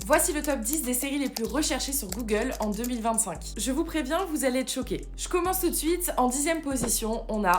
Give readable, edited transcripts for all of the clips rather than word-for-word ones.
Voici le top 10 des séries les plus recherchées sur Google en 2025. Je vous préviens, vous allez être choqués. Je commence tout de suite, en 10e position, on a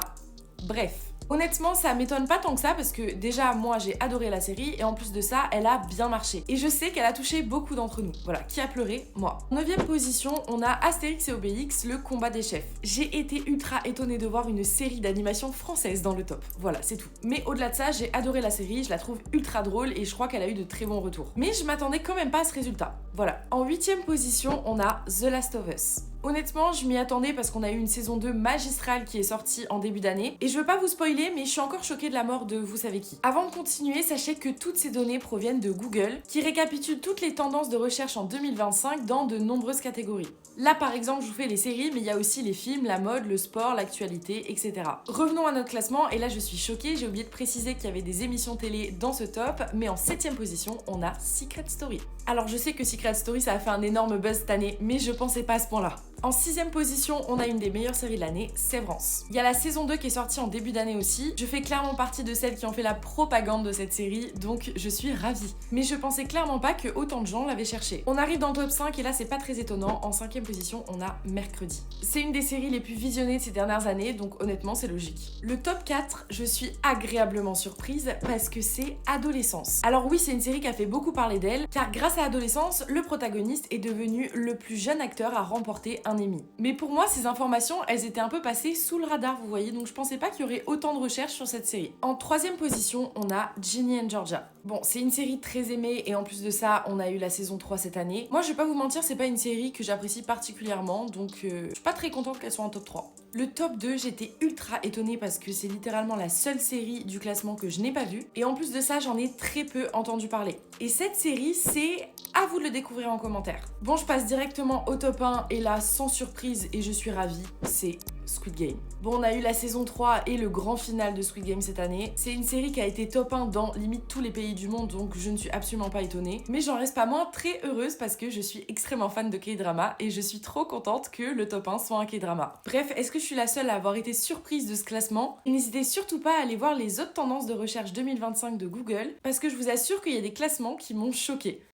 Bref. Honnêtement, ça m'étonne pas tant que ça parce que déjà, moi, j'ai adoré la série et en plus de ça, elle a bien marché. Et je sais qu'elle a touché beaucoup d'entre nous. Voilà, qui a pleuré? Moi. En 9e position, on a Astérix et Obélix, le combat des chefs. J'ai été ultra étonnée de voir une série d'animation française dans le top. Voilà, c'est tout. Mais au-delà de ça, j'ai adoré la série, je la trouve ultra drôle et je crois qu'elle a eu de très bons retours. Mais je m'attendais quand même pas à ce résultat. Voilà. En 8e position, on a The Last of Us. Honnêtement, je m'y attendais parce qu'on a eu une saison 2 magistrale qui est sortie en début d'année. Et je veux pas vous spoiler, mais je suis encore choquée de la mort de vous savez qui. Avant de continuer, sachez que toutes ces données proviennent de Google, qui récapitule toutes les tendances de recherche en 2025 dans de nombreuses catégories. Là, par exemple, je vous fais les séries, mais il y a aussi les films, la mode, le sport, l'actualité, etc. Revenons à notre classement, et là je suis choquée, j'ai oublié de préciser qu'il y avait des émissions télé dans ce top, mais en 7e position, on a Secret Story. Alors je sais que Secret Story, ça a fait un énorme buzz cette année, mais je pensais pas à ce point-là. En 6e position, on a une des meilleures séries de l'année, Sévrance. Il y a la saison 2 qui est sortie en début d'année aussi. Je fais clairement partie de celles qui ont fait la propagande de cette série, donc je suis ravie. Mais je pensais clairement pas que autant de gens l'avaient cherché. On arrive dans le top 5 et là c'est pas très étonnant. En 5e position, on a Mercredi. C'est une des séries les plus visionnées de ces dernières années, donc honnêtement c'est logique. Le top 4, je suis agréablement surprise parce que c'est Adolescence. Alors oui, c'est une série qui a fait beaucoup parler d'elle, car grâce à Adolescence, le protagoniste est devenu le plus jeune acteur à remporter un Emmy. Mais pour moi, ces informations, elles étaient un peu passées sous le radar, vous voyez, donc je pensais pas qu'il y aurait autant de recherches sur cette série. En 3e position, on a Ginny and Georgia. Bon, c'est une série très aimée et en plus de ça, on a eu la saison 3 cette année. Moi, je vais pas vous mentir, c'est pas une série que j'apprécie particulièrement, donc je suis pas très contente qu'elle soit en top 3. Le top 2, j'étais ultra étonnée parce que c'est littéralement la seule série du classement que je n'ai pas vue. Et en plus de ça, j'en ai très peu entendu parler. Et cette série, c'est à vous de le découvrir en commentaire. Bon, je passe directement au top 1 et là, sans surprise, et je suis ravie, c'est Squid Game. Bon, on a eu la saison 3 et le grand final de Squid Game cette année. C'est une série qui a été top 1 dans limite tous les pays du monde, donc je ne suis absolument pas étonnée. Mais j'en reste pas moins très heureuse parce que je suis extrêmement fan de K-drama et je suis trop contente que le top 1 soit un K-drama. Bref, est-ce que je suis la seule à avoir été surprise de ce classement? Et n'hésitez surtout pas à aller voir les autres tendances de recherche 2025 de Google parce que je vous assure qu'il y a des classements qui m'ont choquée.